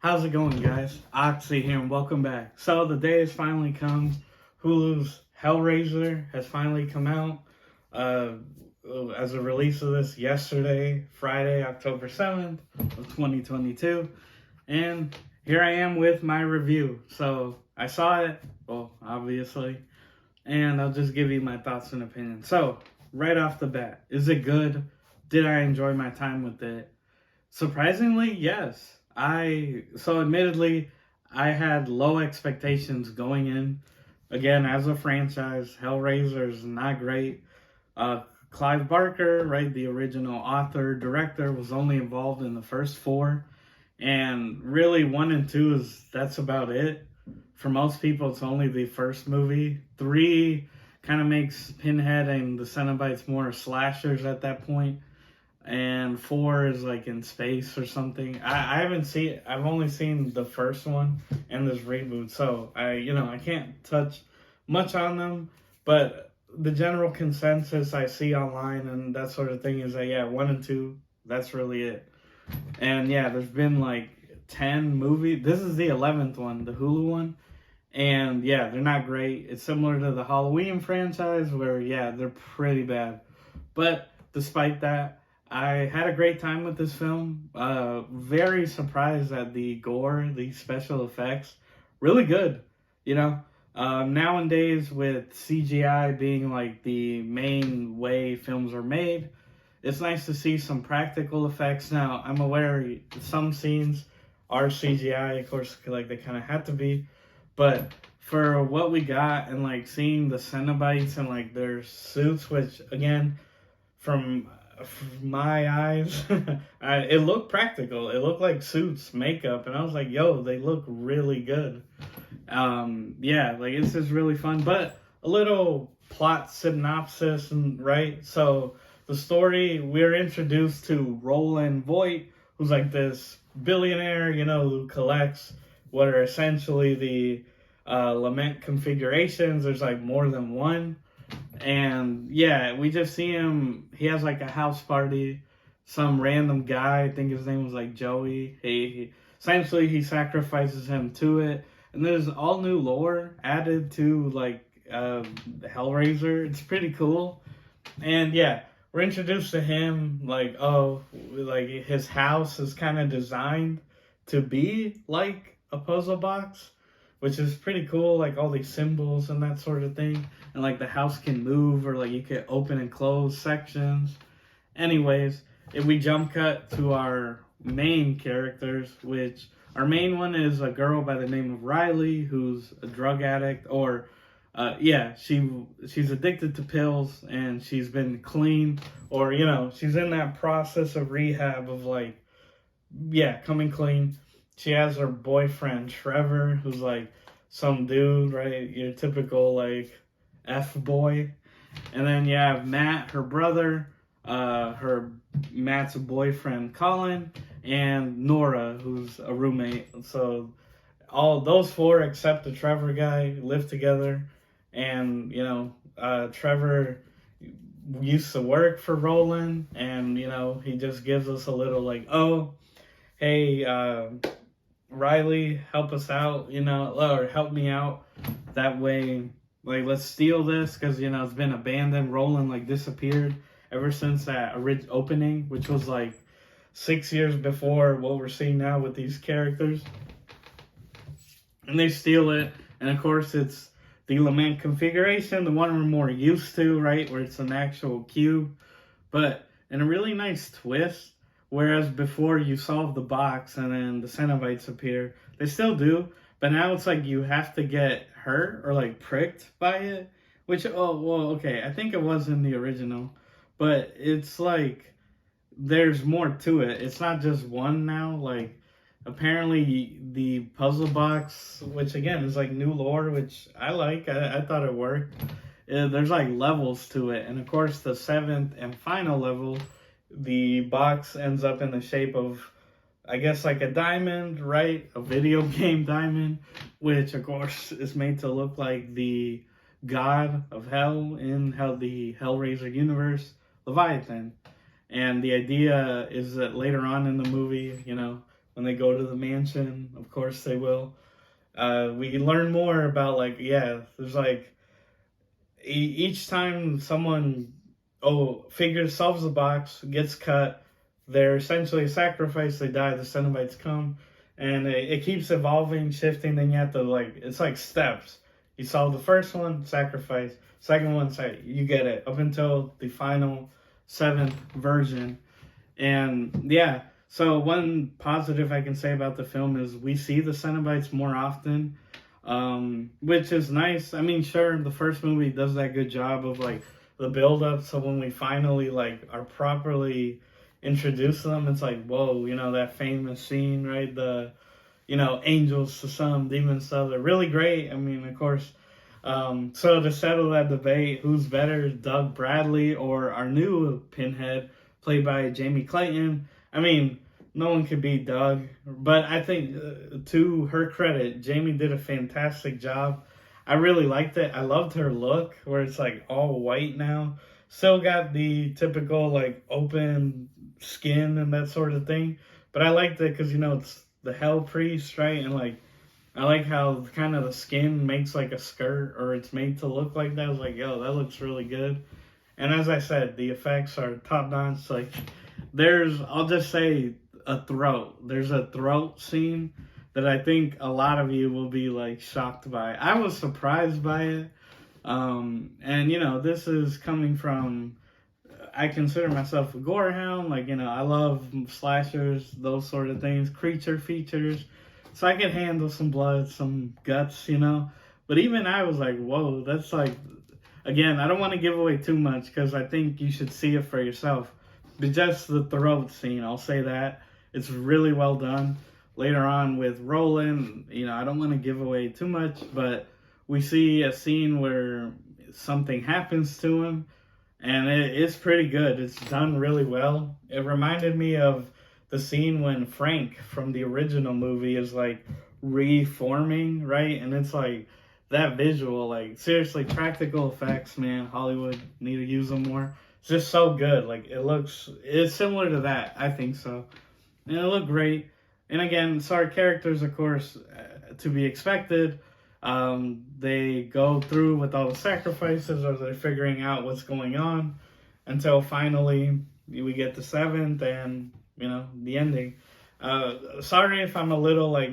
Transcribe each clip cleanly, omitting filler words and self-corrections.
How's it going, guys? Oxy here, and welcome back. So the day has finally come. Hulu's Hellraiser has finally come out. Uh, as a release of this yesterday, Friday, October 7th of 2022. And here I am with my review. So I saw it, well, obviously, and I'll just give you my thoughts and opinions. So, right off the bat, is it good? Did I enjoy my time with it? Surprisingly, yes. Admittedly, I had low expectations going in. Again, as a franchise, Hellraiser is not great. Clive Barker, right, the original author, director, was only involved in the first four. And really, one and two that's about it. For most people, it's only the first movie. Three kind of makes Pinhead and the Cenobites more slashers at that point, and four is like in space or something. I haven't seen. I've only seen the first one and this reboot, so I can't touch much on them. But the general consensus I see online and that sort of thing is that one and two, that's really it. And yeah, there's been like 10 movies. This is the 11th one, the Hulu one. And yeah, they're not great. It's similar to the Halloween franchise where, they're pretty bad. But despite that, I had a great time with this film. Very surprised at the gore, the special effects. Really good, you know. Nowadays, with CGI being like the main way films are made, it's nice to see some practical effects. Now, I'm aware some scenes are CGI, of course, like they kind of had to be. But for what we got and like seeing the Cenobites and like their suits, which again, from my eyes, it looked practical. It looked like suits, makeup, and I was like, yo, they look really good. Like it's just really fun. But a little plot synopsis, and right, so the story, we're introduced to Roland Voight, who's like this billionaire, who collects what are essentially the lament configurations. There's like more than one. And we just see him. He has like a house party. Some random guy, I think his name was like Joey. Essentially he sacrifices him to it. And there's all new lore added to like Hellraiser. It's pretty cool. And we're introduced to him like his house is kind of designed to be like a puzzle box, which is pretty cool, like all these symbols and that sort of thing. And like the house can move, or like you can open and close sections. Anyways, if we jump cut to our main characters, which our main one is a girl by the name of Riley, who's a drug addict, or she's addicted to pills, and she's been clean, or she's in that process of rehab of like, coming clean. She has her boyfriend Trevor, who's like some dude, right? Your typical like F boy. And then you have Matt, her brother, Matt's boyfriend Colin, and Nora, who's a roommate. So all those four except the Trevor guy live together. And Trevor used to work for Roland, and he just gives us a little like, oh, hey, Riley, help us out, or help me out. That way, like, let's steal this, because it's been abandoned. Roland like disappeared ever since that opening, which was like 6 years before what we're seeing now with these characters. And they steal it, and of course it's the lament configuration, the one we're more used to, right, where it's an actual cube, but in a really nice twist. Whereas before you solve the box and then the Cenobites appear, they still do, but now it's like you have to get hurt or like pricked by it, which, I think it was in the original, but it's like there's more to it. It's not just one now. Like, apparently the puzzle box, which again is like new lore, which I like. I thought it worked. There's like levels to it, and of course the 7th and final level, the box ends up in the shape of, I guess, like a diamond, right? A video game diamond, which of course is made to look like the god of hell in the Hellraiser universe, Leviathan. And the idea is that later on in the movie, when they go to the mansion. Of course they will. We learn more about like, yeah, there's like each time someone solves the box, gets cut, they're essentially a sacrifice. They die. The Cenobites come, and it keeps evolving, shifting. Then you have to like it's like steps. You solve the first one, sacrifice. Second one, you get it up until the final seventh version. And yeah, so one positive I can say about the film is we see the Cenobites more often, which is nice. I mean, sure, the first movie does that good job of like the build up. So when we finally like are properly introduced to them, it's like, whoa, that famous scene, right? The, angels to some, demons to other. Really great. I mean, of course. So to settle that debate, who's better, Doug Bradley or our new Pinhead, played by Jaime Clayton? I mean, no one could beat Doug, but I think to her credit, Jamie did a fantastic job. I really liked it. I loved her look, where it's like all white now. Still got the typical like open skin and that sort of thing, but I liked it because it's the Hell Priest, right? And like I like how kind of the skin makes like a skirt, or it's made to look like that. I was like, yo, that looks really good. And as I said, the effects are top notch. Like I'll just say a throat. There's a throat scene that I think a lot of you will be like shocked by. I was surprised by it. And this is coming from, I consider myself a gore hound. Like, I love slashers, those sort of things, creature features. So I could handle some blood, some guts, But even I was like, whoa, that's like, again, I don't want to give away too much because I think you should see it for yourself. But just the throat scene, I'll say that. It's really well done. Later on with Roland, I don't want to give away too much, but we see a scene where something happens to him, and it's pretty good. It's done really well. It reminded me of the scene when Frank from the original movie is like reforming, right? And it's like that visual, like seriously, practical effects, man. Hollywood need to use them more. It's just so good. Like it's similar to that. I think so. And it looked great. And again, so our characters, of course, to be expected. They go through with all the sacrifices, or they're figuring out what's going on until finally we get the seventh and the ending. Sorry if I'm a little like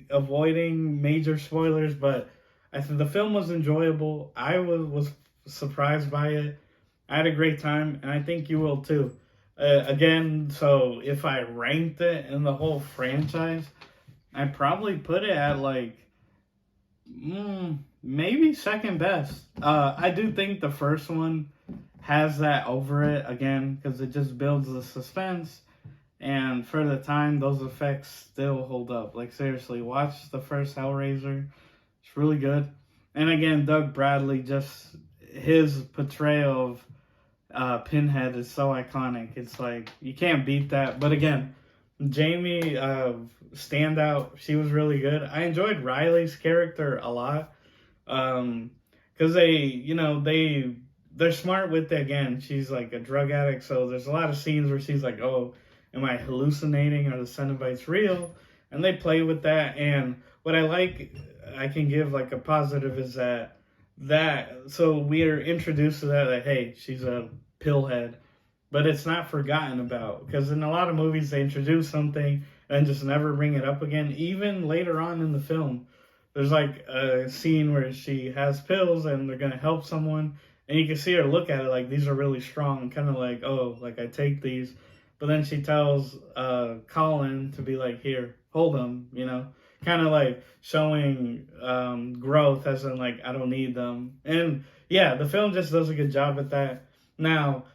avoiding major spoilers, but I think the film was enjoyable. I was surprised by it. I had a great time, and I think you will too. Again, so if I ranked it in the whole franchise, I'd probably put it at like maybe second best. I do think the first one has that over it again because it just builds the suspense, and for the time, those effects still hold up. Like seriously, watch the first Hellraiser; it's really good. And again, Doug Bradley, just his portrayal of Pinhead is so iconic. It's like you can't beat that. But again, Jamie standout. She was really good. I enjoyed Riley's character a lot because they're smart with it. Again, she's like a drug addict, so there's a lot of scenes where she's like, "Oh, am I hallucinating? Are the Cenobites real?" And they play with that. And what I can give like a positive is that so we are introduced to that hey, she's a pillhead, but it's not forgotten about because in a lot of movies they introduce something and just never bring it up again. Even later on in the film, there's like a scene where she has pills and they're gonna help someone, and you can see her look at it like these are really strong, kind of like, oh, like I take these, but then she tells Colin to be like, here, hold them, kind of like showing growth as in like I don't need them. And yeah, the film just does a good job at that. Now,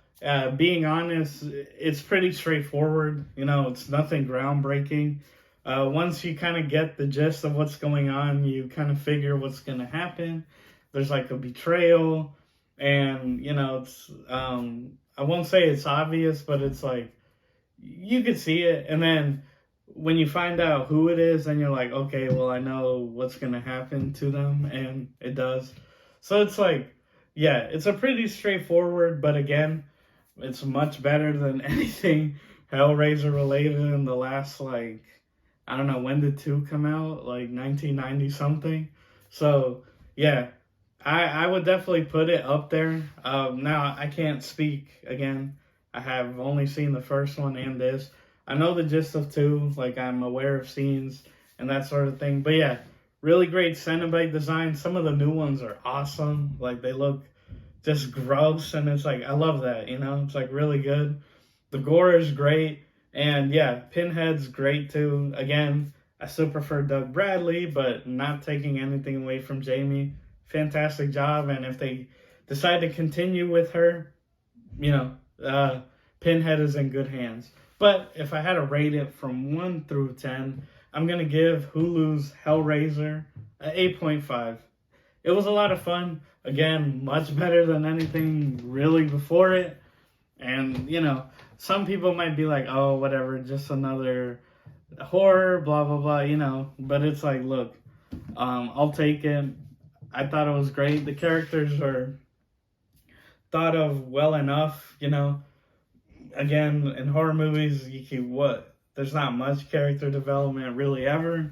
being honest, it's pretty straightforward. It's nothing groundbreaking. Once you kind of get the gist of what's going on, you kind of figure what's going to happen. There's like a betrayal, and it's I won't say it's obvious, but it's like you could see it. And then when you find out who it is, then you're like, okay, well, I know what's going to happen to them, and it does. So it's like, yeah, it's a pretty straightforward, but again, it's much better than anything Hellraiser related in the last, like, I don't know, when did 2 come out? Like 1990 something. So, yeah, I would definitely put it up there. Now, I can't speak again. I have only seen the first one and this. I know the gist of 2, like I'm aware of scenes and that sort of thing. But yeah, really great Cenobite design. Some of the new ones are awesome. Like they look just gross, and it's like I love that, you know? It's like really good. The gore is great, and yeah, Pinhead's great too. Again, I still prefer Doug Bradley, but not taking anything away from Jamie. Fantastic job, and if they decide to continue with her, you know, Pinhead is in good hands. But if I had to rate it from 1 through 10, I'm going to give Hulu's Hellraiser an 8.5. It was a lot of fun. Again, much better than anything really before it. And, you know, some people might be like, oh, whatever, just another horror, blah, blah, blah, you know. But it's like, look, I'll take it. I thought it was great. The characters are thought of well enough, you know. Again, in horror movies, there's not much character development really ever.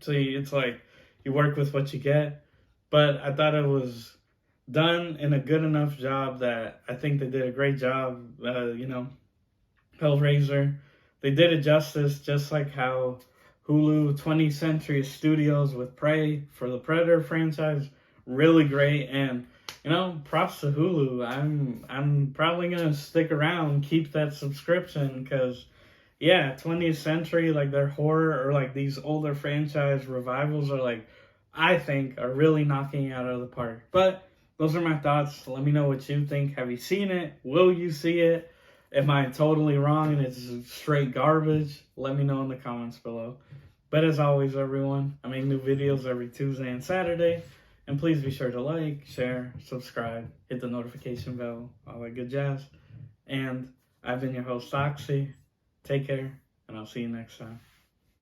So it's like you work with what you get. But I thought it was done in a good enough job that I think they did a great job. You know, Hellraiser, they did it justice, just like how Hulu 20th Century Studios with Prey for the Predator franchise, really great. And you know, props to Hulu. I'm probably gonna stick around, keep that subscription, because yeah, 20th Century, like their horror or like these older franchise revivals are like, I think, are really knocking it out of the park. But those are my thoughts. Let me know what you think. Have you seen it? Will you see it? Am I totally wrong and it's straight garbage? Let me know in the comments below. But as always, everyone, I make new videos every Tuesday and Saturday. And please be sure to like, share, subscribe, hit the notification bell, all that good jazz. And I've been your host, Oxy. Take care, and I'll see you next time.